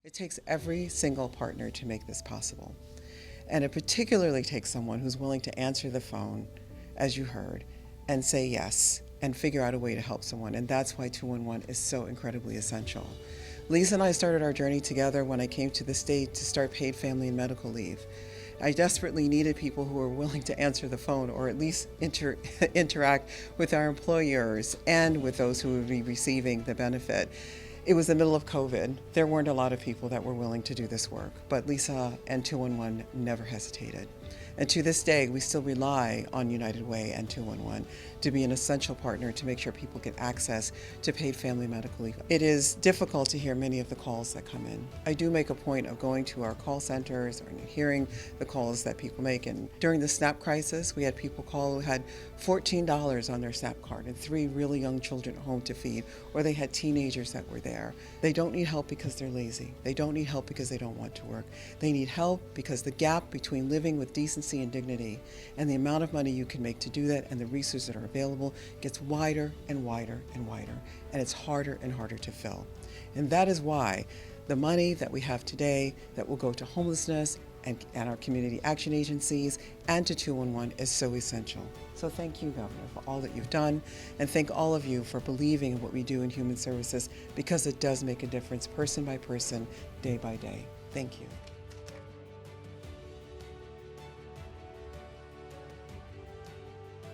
It takes every single partner to make this possible. And it particularly takes someone who's willing to answer the phone, as you heard, and say yes, and figure out a way to help someone. And that's why 211 is so incredibly essential. Lisa and I started our journey together when I came to the state to start paid family and medical leave. I desperately needed people who were willing to answer the phone or at least interact with our employers and with those who would be receiving the benefit. It was the middle of COVID. There weren't a lot of people that were willing to do this work, but Lisa and 211 never hesitated. And to this day, we still rely on United Way and 211 to be an essential partner to make sure people get access to paid family medical leave. It is difficult to hear many of the calls that come in. I do make a point of going to our call centers or hearing the calls that people make. And during the SNAP crisis, we had people call who had $14 on their SNAP card and 3 really young children at home to feed, or they had teenagers that were there. They don't need help because they're lazy. They don't need help because they don't want to work. They need help because the gap between living with decency and dignity and the amount of money you can make to do that and the resources that are available gets wider and wider and wider, and it's harder and harder to fill. And that is why the money that we have today that will go to homelessness and our community action agencies and to 211 is so essential. So thank you, Governor, for all that you've done, and thank all of you for believing in what we do in human services, because it does make a difference person by person, day by day. Thank you.